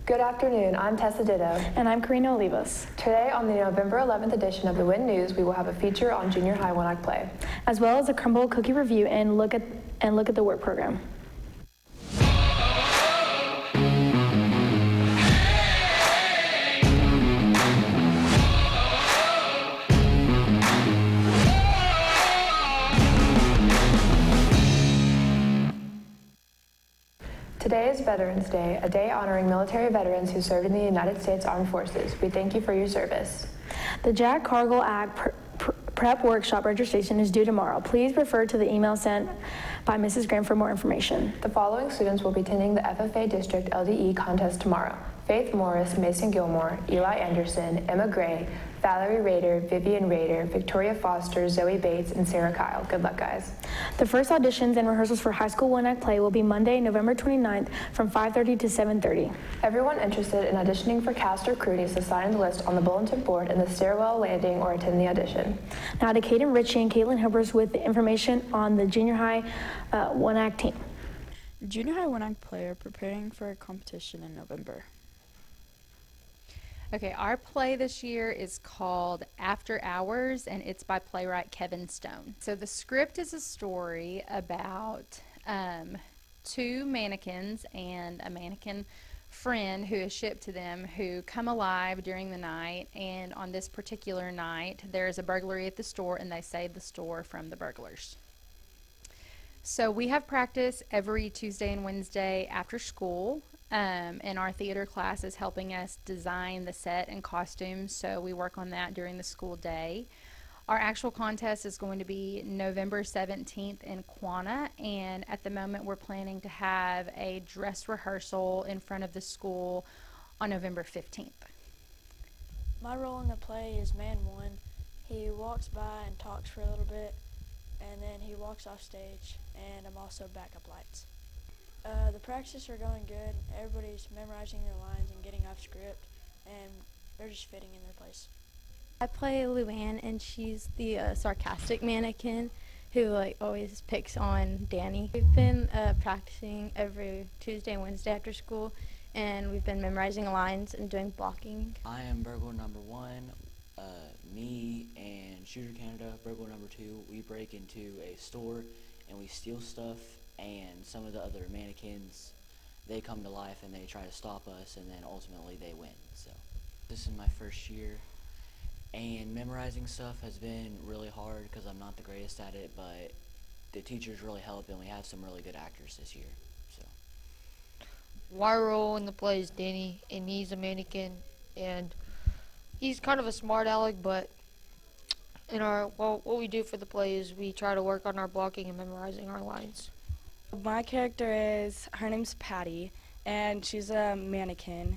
Good afternoon, I'm Tessa Ditto. And I'm Karina Olivas. Today on the November 11th edition of the WIN News, we will have a feature on junior high one-act play, as well as a crumble cookie review and look at the work program. Today is Veterans Day, a day honoring military veterans who served in the United States Armed Forces. We thank you for your service. The Jack Cargill Ag Prep Workshop registration is due tomorrow. Please refer to the email sent by Mrs. Graham for more information. The following students will be attending the FFA District LDE contest tomorrow: Faith Morris, Mason Gilmore, Eli Anderson, Emma Gray, Valerie Rader, Vivian Rader, Victoria Foster, Zoe Bates, and Sarah Kyle. Good luck, guys. The first auditions and rehearsals for high school one-act play will be Monday, November 29th from 5:30 to 7:30. Everyone interested in auditioning for cast or crew needs to sign the list on the bulletin board in the stairwell landing or attend the audition. Now to Caden Ritchie and Caitlin Hilbers with the information on the junior high one-act team. Junior high one-act play are preparing for a competition in November. Okay, our play this year is called After Hours, and it's by playwright Kevin Stone. So the script is a story about two mannequins and a mannequin friend who is shipped to them, who come alive during the night, and on this particular night there is a burglary at the store and they save the store from the burglars. So we have practice every Tuesday and Wednesday after school. And our theater class is helping us design the set and costumes, so we work on that during the school day. Our actual contest is going to be November 17th in Quanah, and at the moment we're planning to have a dress rehearsal in front of the school on November 15th. My role in the play is man one. He walks by and talks for a little bit, and then he walks off stage, and I'm also backup lights. The practices are going good. Everybody's memorizing their lines and getting off script, and they're just fitting in their place. I play Luann, and she's the sarcastic mannequin who always picks on Danny. We've been practicing every Tuesday and Wednesday after school, and we've been memorizing lines and doing blocking. I am burglar number one. Me and Shooter Canada, burglar number two, we break into a store and we steal stuff, and some of the other mannequins, they come to life and they try to stop us, and then ultimately they win. So this is my first year, and memorizing stuff has been really hard because I'm not the greatest at it, but the teachers really help, and we have some really good actors this year. So my role in the play is Danny, and he's a mannequin, and he's kind of a smart aleck, but what we do for the play is we try to work on our blocking and memorizing our lines. My character her name's Patty, and she's a mannequin,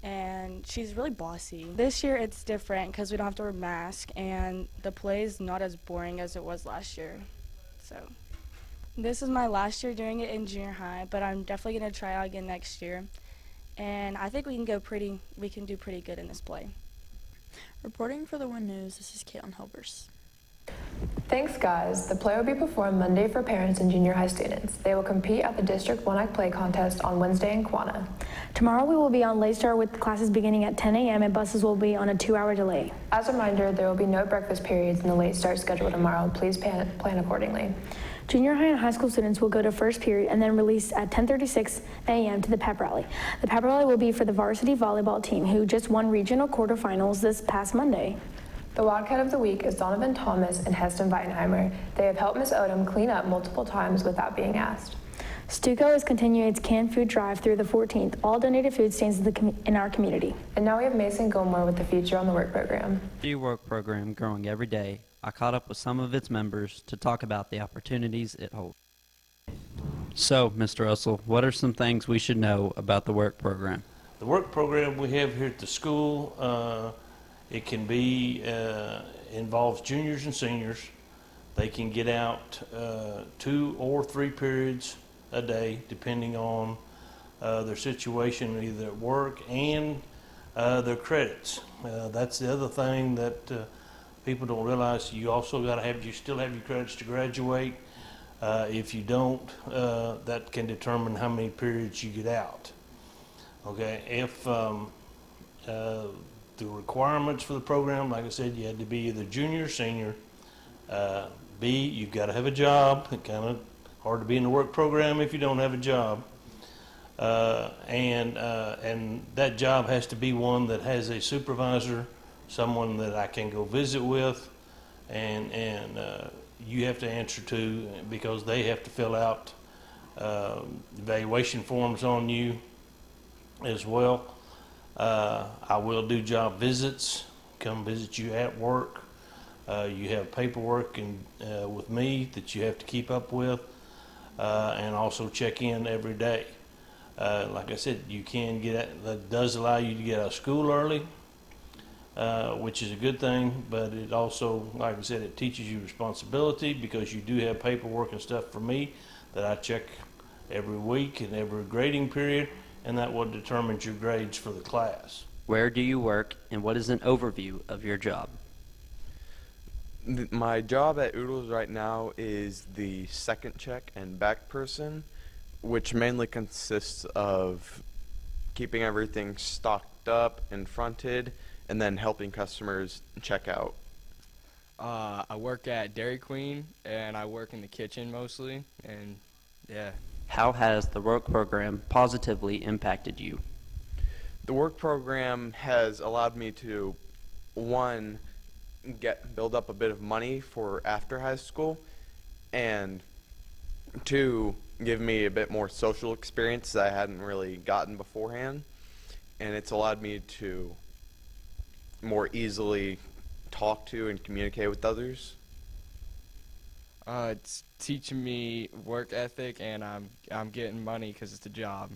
and she's really bossy. This year it's different because we don't have to wear masks, and the play is not as boring as it was last year. So this is my last year doing it in junior high, but I'm definitely going to try out again next year, and I think we can do pretty good in this play. Reporting for the WIN News, this is Caitlin Hilbers. Thanks, guys. The play will be performed Monday for parents and junior high students. They will compete at the District one-act play contest on Wednesday in Quanah. Tomorrow we will be on Laystar with classes beginning at 10 a.m. and buses will be on a 2-hour delay. As a reminder, there will be no breakfast periods in the late start schedule tomorrow. Please plan accordingly. Junior high and high school students will go to first period and then release at 10:36 a.m. to the pep rally. The pep rally will be for the varsity volleyball team, who just won regional quarterfinals this past Monday. The Wildcat of the Week is Donovan Thomas and Heston Weitenheimer. They have helped Ms. Odom clean up multiple times without being asked. Stuco is continuing its canned food drive through the 14th. All donated food stands in our community. And now we have Mason Gilmore with the feature on the work program. The work program growing every day. I caught up with some of its members to talk about the opportunities it holds. So, Mr. Russell, what are some things we should know about the work program? The work program we have here at the school, it can be, involves juniors and seniors. They can get out 2 or 3 periods a day, depending on their situation, either at work and their credits. That's the other thing that people don't realize. You also you still have your credits to graduate. If you don't, that can determine how many periods you get out. Okay, if the requirements for the program, like I said, you had to be either junior or senior. B, you've got to have a job. It's kind of hard to be in the work program if you don't have a job. And that job has to be one that has a supervisor, someone that I can go visit with, and you have to answer to, because they have to fill out evaluation forms on you as well. I will do job visits, come visit you at work. You have paperwork with me that you have to keep up with, and also check in every day. Like I said, you can that does allow you to get out of school early, which is a good thing, but it also, like I said, it teaches you responsibility, because you do have paperwork and stuff for me that I check every week and every grading period, and that what determines your grades for the class. Where do you work, and what is an overview of your job? My job at Oodles right now is the second check and back person, which mainly consists of keeping everything stocked up and fronted, and then helping customers check out. I work at Dairy Queen, and I work in the kitchen mostly, and yeah. How has the work program positively impacted you? The work program has allowed me to, one, build up a bit of money for after high school, and two, give me a bit more social experience that I hadn't really gotten beforehand, and it's allowed me to more easily talk to and communicate with others. It's teaching me work ethic, and I'm getting money because it's a job.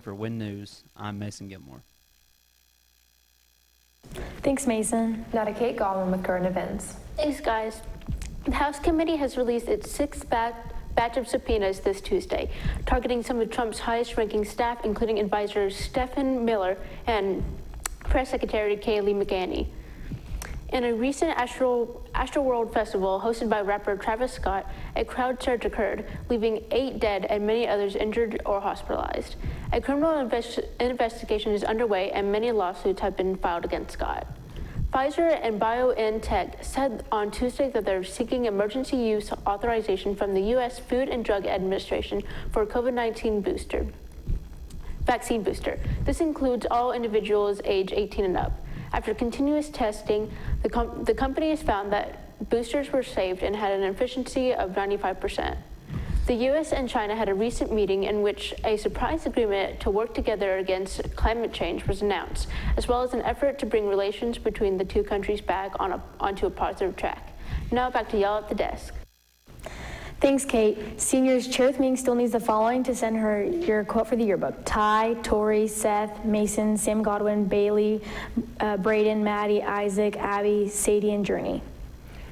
For Win News, I'm Mason Gilmore. Thanks, Mason. Now to Kate Gollman with current events. Thanks, guys. The House Committee has released its sixth batch of subpoenas this Tuesday, targeting some of Trump's highest-ranking staff, including advisors Stephen Miller and Press Secretary Kayleigh McEnany. In a recent Astroworld festival hosted by rapper Travis Scott, a crowd surge occurred, leaving 8 dead and many others injured or hospitalized. A criminal investigation is underway, and many lawsuits have been filed against Scott. Pfizer and BioNTech said on Tuesday that they're seeking emergency use authorization from the U.S. Food and Drug Administration for COVID-19 vaccine booster. This includes all individuals age 18 and up. After continuous testing, the company has found that boosters were safe and had an efficiency of 95%. The U.S. and China had a recent meeting in which a surprise agreement to work together against climate change was announced, as well as an effort to bring relations between the two countries back onto a positive track. Now back to y'all at the desk. Thanks, Kate. Seniors, Cherith Ming still needs the following to send her your quote for the yearbook. Ty, Tori, Seth, Mason, Sam Godwin, Bailey, Braden, Maddie, Isaac, Abby, Sadie, and Journey.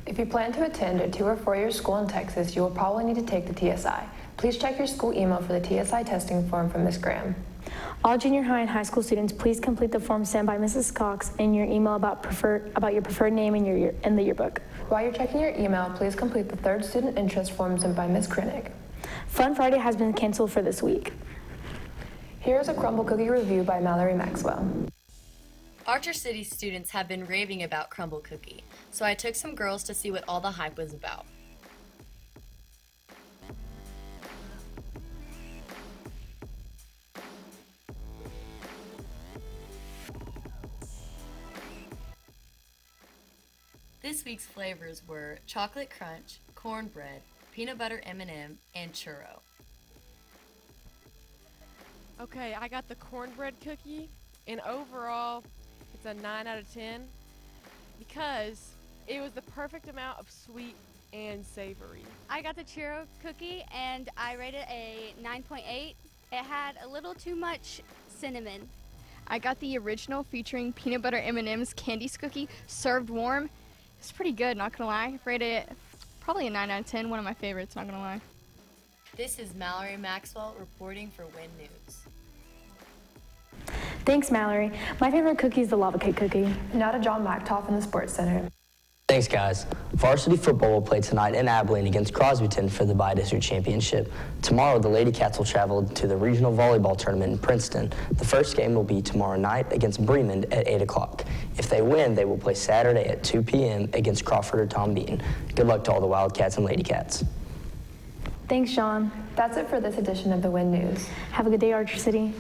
If you plan to attend a 2 or 4 year school in Texas, you will probably need to take the TSI. Please check your school email for the TSI testing form from Ms. Graham. All junior high and high school students, please complete the form sent by Mrs. Cox in your email about your preferred name in the yearbook. While you're checking your email, please complete the 3rd student interest form sent by Ms. Krennig. Fun Friday has been canceled for this week. Here's a Crumble Cookie review by Mallory Maxwell. Archer City students have been raving about Crumble Cookie, so I took some girls to see what all the hype was about. This week's flavors were chocolate crunch, cornbread, peanut butter M&M, and churro. Okay, I got the cornbread cookie, and overall, it's a 9 out of 10 because it was the perfect amount of sweet and savory. I got the churro cookie, and I rated a 9.8. It had a little too much cinnamon. I got the original featuring peanut butter M&M's Candies cookie served warm. It's pretty good, not gonna lie. Rated it probably a 9 out of 10, one of my favorites, not gonna lie. This is Mallory Maxwell reporting for Win News. Thanks, Mallory. My favorite cookie is the lava cake cookie. Now to John Mactoff in the Sports Center. Thanks, guys. Varsity football will play tonight in Abilene against Crosbyton for the Bi-District Championship. Tomorrow, the Lady Cats will travel to the regional volleyball tournament in Princeton. The first game will be tomorrow night against Bremen at 8 o'clock. If they win, they will play Saturday at 2 p.m. against Crawford or Tom Bean. Good luck to all the Wildcats and Lady Cats. Thanks, Sean. That's it for this edition of the Win News. Have a good day, Archer City.